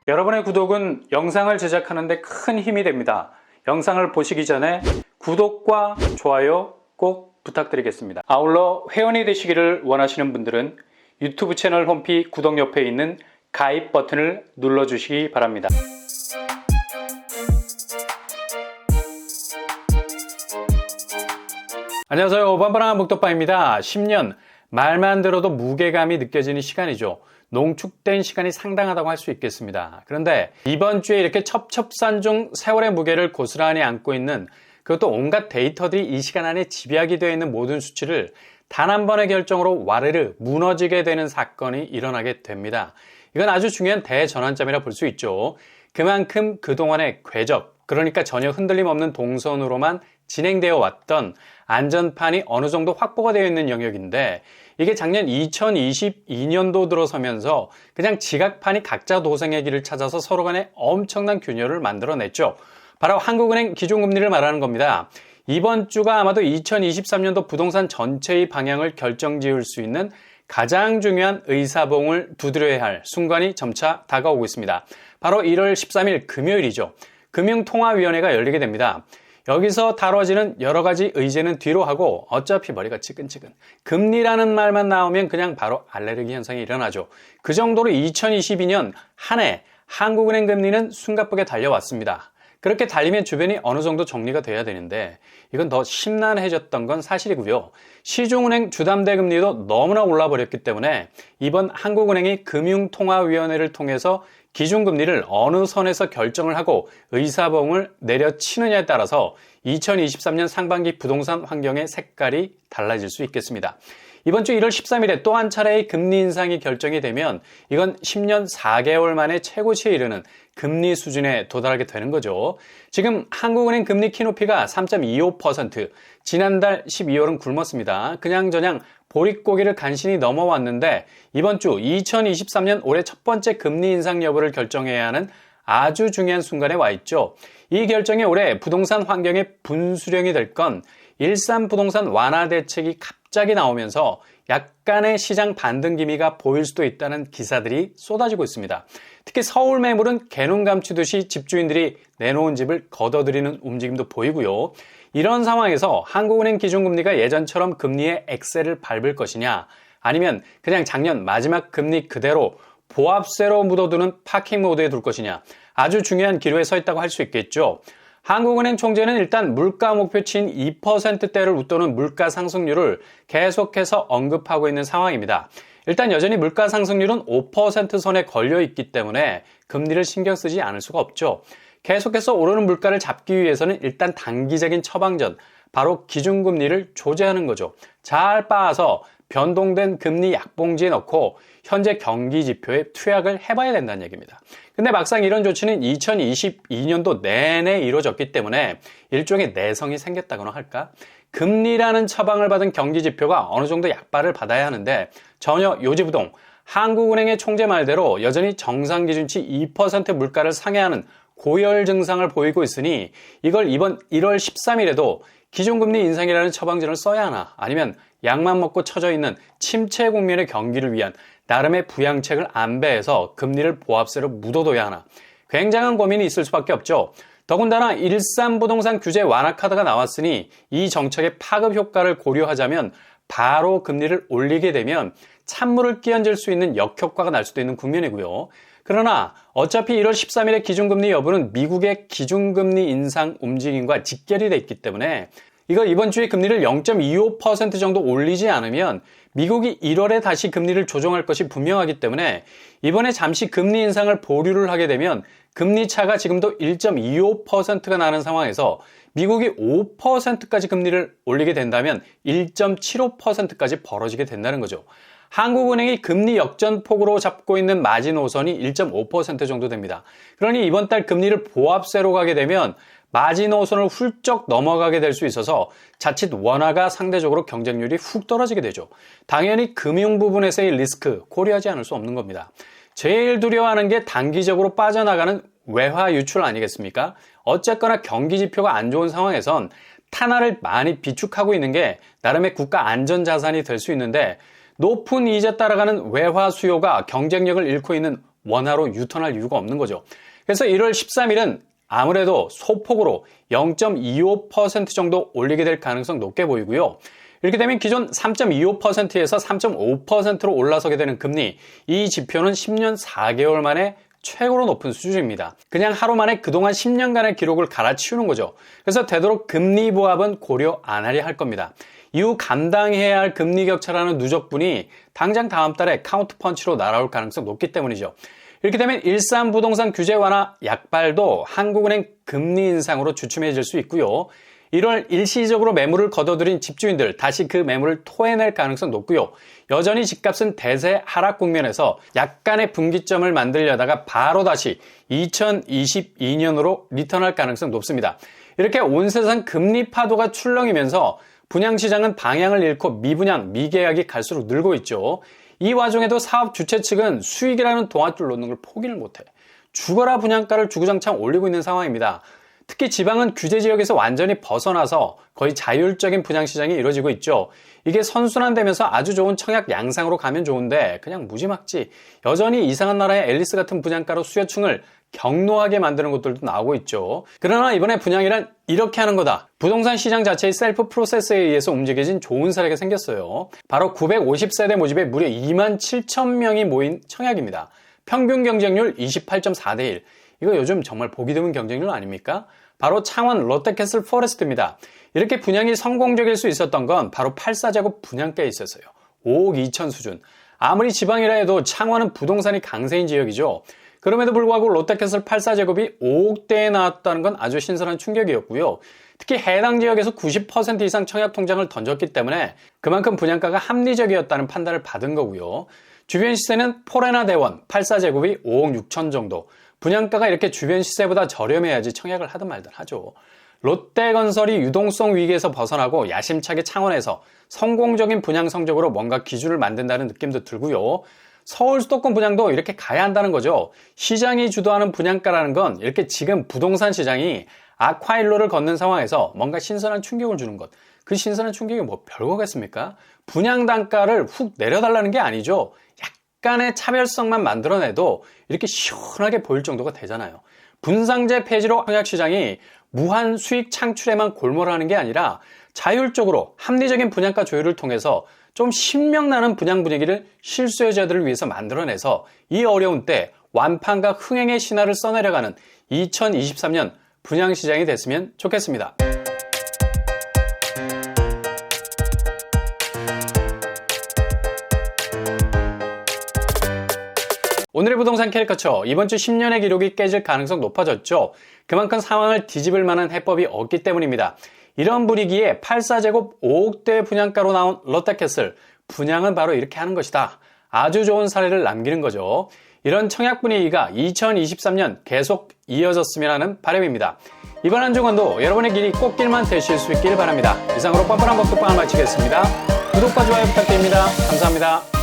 여러분의 구독은 영상을 제작하는 데 큰 힘이 됩니다. 영상을 보시기 전에 구독과 좋아요 꼭 부탁드리겠습니다. 아울러 회원이 되시기를 원하시는 분들은 유튜브 채널 홈피 구독 옆에 있는 가입 버튼을 눌러주시기 바랍니다. 안녕하세요. 반반한 목덕바입니다. 10년, 말만 들어도 무게감이 느껴지는 시간이죠. 농축된 시간이 상당하다고 할 수 있겠습니다. 그런데 이번 주에 이렇게 첩첩산중 세월의 무게를 고스란히 안고 있는, 그것도 온갖 데이터들이 이 시간 안에 집약이 되어 있는 모든 수치를 단 한 번의 결정으로 와르르 무너지게 되는 사건이 일어나게 됩니다. 이건 아주 중요한 대전환점이라 볼 수 있죠. 그만큼 그동안의 궤적, 그러니까 전혀 흔들림 없는 동선으로만 진행되어 왔던 안전판이 어느 정도 확보가 되어 있는 영역인데, 이게 작년 2022년도 들어서면서 그냥 지각판이 각자 도생의 길을 찾아서 서로 간에 엄청난 균열을 만들어냈죠. 바로 한국은행 기준금리를 말하는 겁니다. 이번 주가 아마도 2023년도 부동산 전체의 방향을 결정지을 수 있는 가장 중요한 의사봉을 두드려야 할 순간이 점차 다가오고 있습니다. 바로 1월 13일 금요일이죠. 금융통화위원회가 열리게 됩니다. 여기서 다뤄지는 여러 가지 의제는 뒤로 하고 어차피 머리가 지끈지끈. 금리라는 말만 나오면 그냥 바로 알레르기 현상이 일어나죠. 그 정도로 2022년 한 해 한국은행 금리는 숨가쁘게 달려왔습니다. 그렇게 달리면 주변이 어느 정도 정리가 돼야 되는데 이건 더 심란해졌던 건 사실이고요. 시중은행 주담대 금리도 너무나 올라버렸기 때문에 이번 한국은행이 금융통화위원회를 통해서 기준금리를 어느 선에서 결정을 하고 의사봉을 내려치느냐에 따라서 2023년 상반기 부동산 환경의 색깔이 달라질 수 있겠습니다. 이번 주 1월 13일에 또 한 차례의 금리 인상이 결정이 되면 이건 10년 4개월 만에 최고치에 이르는 금리 수준에 도달하게 되는 거죠. 지금 한국은행 금리 키높이가 3.25%, 지난달 12월은 굶었습니다. 그냥저냥 보릿고개를 간신히 넘어왔는데 이번 주 2023년 올해 첫 번째 금리 인상 여부를 결정해야 하는 아주 중요한 순간에 와 있죠. 이 결정이 올해 부동산 환경의 분수령이 될 건 일산 부동산 완화 대책이 갑자기 나오면서 약간의 시장 반등 기미가 보일 수도 있다는 기사들이 쏟아지고 있습니다. 특히 서울 매물은 개눈 감추듯이 집주인들이 내놓은 집을 걷어들이는 움직임도 보이고요. 이런 상황에서 한국은행 기준금리가 예전처럼 금리의 엑셀을 밟을 것이냐, 아니면 그냥 작년 마지막 금리 그대로 보합세로 묻어두는 파킹 모드에 둘 것이냐, 아주 중요한 기로에 서 있다고 할 수 있겠죠. 한국은행 총재는 일단 물가 목표치인 2%대를 웃도는 물가 상승률을 계속해서 언급하고 있는 상황입니다. 일단 여전히 물가 상승률은 5% 선에 걸려 있기 때문에 금리를 신경 쓰지 않을 수가 없죠. 계속해서 오르는 물가를 잡기 위해서는 일단 단기적인 처방전, 바로 기준금리를 조제하는 거죠. 잘 빻아서 변동된 금리 약봉지에 넣고 현재 경기지표에 투약을 해봐야 된다는 얘기입니다. 근데 막상 이런 조치는 2022년도 내내 이루어졌기 때문에 일종의 내성이 생겼다거나 할까? 금리라는 처방을 받은 경기지표가 어느 정도 약발을 받아야 하는데 전혀 요지부동, 한국은행의 총재 말대로 여전히 정상기준치 2% 물가를 상회하는 고열 증상을 보이고 있으니 이걸 이번 1월 13일에도 기준금리 인상이라는 처방전을 써야 하나, 아니면 약만 먹고 처져 있는 침체 국면의 경기를 위한 나름의 부양책을 안배해서 금리를 보합세로 묻어둬야 하나, 굉장한 고민이 있을 수밖에 없죠. 더군다나 일산 부동산 규제 완화 카드가 나왔으니 이 정책의 파급 효과를 고려하자면 바로 금리를 올리게 되면 찬물을 끼얹을 수 있는 역효과가 날 수도 있는 국면이고요. 그러나 어차피 1월 13일의 기준금리 여부는 미국의 기준금리 인상 움직임과 직결이 돼 있기 때문에 이거 이번 주에 금리를 0.25% 정도 올리지 않으면 미국이 1월에 다시 금리를 조정할 것이 분명하기 때문에 이번에 잠시 금리 인상을 보류를 하게 되면 금리 차가 지금도 1.25%가 나는 상황에서 미국이 5%까지 금리를 올리게 된다면 1.75%까지 벌어지게 된다는 거죠. 한국은행이 금리 역전폭으로 잡고 있는 마지노선이 1.5% 정도 됩니다. 그러니 이번 달 금리를 보합세로 가게 되면 마지노선을 훌쩍 넘어가게 될 수 있어서 자칫 원화가 상대적으로 경쟁률이 훅 떨어지게 되죠. 당연히 금융 부분에서의 리스크 고려하지 않을 수 없는 겁니다. 제일 두려워하는 게 단기적으로 빠져나가는 외화 유출 아니겠습니까? 어쨌거나 경기 지표가 안 좋은 상황에선 탄화를 많이 비축하고 있는 게 나름의 국가 안전자산이 될 수 있는데 높은 이자 따라가는 외화 수요가 경쟁력을 잃고 있는 원화로 유턴할 이유가 없는 거죠. 그래서 1월 13일은 아무래도 소폭으로 0.25% 정도 올리게 될 가능성 높게 보이고요. 이렇게 되면 기존 3.25%에서 3.5%로 올라서게 되는 금리, 이 지표는 10년 4개월 만에 최고로 높은 수준입니다. 그냥 하루 만에 그동안 10년간의 기록을 갈아치우는 거죠. 그래서 되도록 금리 부합은 고려 안 하려 할 겁니다. 이후 감당해야 할 금리 격차라는 누적분이 당장 다음 달에 카운트펀치로 날아올 가능성 높기 때문이죠. 이렇게 되면 일산 부동산 규제 완화 약발도 한국은행 금리 인상으로 주춤해질 수 있고요. 1월 일시적으로 매물을 거둬들인 집주인들 다시 그 매물을 토해낼 가능성 높고요. 여전히 집값은 대세 하락 국면에서 약간의 분기점을 만들려다가 바로 다시 2022년으로 리턴할 가능성 높습니다. 이렇게 온 세상 금리 파도가 출렁이면서 분양시장은 방향을 잃고 미분양, 미계약이 갈수록 늘고 있죠. 이 와중에도 사업 주체 측은 수익이라는 동아줄 놓는 걸 포기를 못해. 죽어라 분양가를 주구장창 올리고 있는 상황입니다. 특히 지방은 규제 지역에서 완전히 벗어나서 거의 자율적인 분양시장이 이루어지고 있죠. 이게 선순환되면서 아주 좋은 청약 양상으로 가면 좋은데 그냥 무지막지 여전히 이상한 나라의 앨리스 같은 분양가로 수요층을 경로하게 만드는 곳들도 나오고 있죠. 그러나 이번에 분양이란 이렇게 하는 거다. 부동산 시장 자체의 셀프 프로세스에 의해서 움직여진 좋은 사례가 생겼어요. 바로 950세대 모집에 무려 2만 7천 명이 모인 청약입니다. 평균 경쟁률 28.4대 1. 이거 요즘 정말 보기 드문 경쟁률 아닙니까? 바로 창원 롯데캐슬 포레스트입니다. 이렇게 분양이 성공적일 수 있었던 건 바로 84제곱 분양가에 있어서요. 5억 2천 수준. 아무리 지방이라 해도 창원은 부동산이 강세인 지역이죠. 그럼에도 불구하고 롯데캐슬 84제곱이 5억대에 나왔다는 건 아주 신선한 충격이었고요. 특히 해당 지역에서 90% 이상 청약 통장을 던졌기 때문에 그만큼 분양가가 합리적이었다는 판단을 받은 거고요. 주변 시세는 포레나 대원 84제곱이 5억 6천 정도. 분양가가 이렇게 주변 시세보다 저렴해야지 청약을 하든 말든 하죠. 롯데건설이 유동성 위기에서 벗어나고 야심차게 창원에서 성공적인 분양 성적으로 뭔가 기준을 만든다는 느낌도 들고요. 서울 수도권 분양도 이렇게 가야 한다는 거죠. 시장이 주도하는 분양가라는 건 이렇게 지금 부동산 시장이 악화일로를 걷는 상황에서 뭔가 신선한 충격을 주는 것. 그 신선한 충격이 뭐 별거겠습니까? 분양 단가를 훅 내려달라는 게 아니죠. 약간의 차별성만 만들어내도 이렇게 시원하게 보일 정도가 되잖아요. 분상제 폐지로 청약시장이 무한 수익 창출에만 골몰하는 게 아니라 자율적으로 합리적인 분양가 조율을 통해서 좀 신명나는 분양 분위기를 실수요자들을 위해서 만들어내서 이 어려운 때 완판과 흥행의 신화를 써내려가는 2023년 분양시장이 됐으면 좋겠습니다. 오늘의 부동산 캐리커처, 이번 주 10년의 기록이 깨질 가능성 높아졌죠. 그만큼 상황을 뒤집을 만한 해법이 없기 때문입니다. 이런 분위기에 84제곱 5억대 분양가로 나온 롯데캐슬, 분양은 바로 이렇게 하는 것이다. 아주 좋은 사례를 남기는 거죠. 이런 청약 분위기가 2023년 계속 이어졌으면 하는 바람입니다. 이번 한 주간도 여러분의 길이 꽃길만 되실 수 있길 바랍니다. 이상으로 뻔뻔한 먹방을 마치겠습니다. 구독과 좋아요 부탁드립니다. 감사합니다.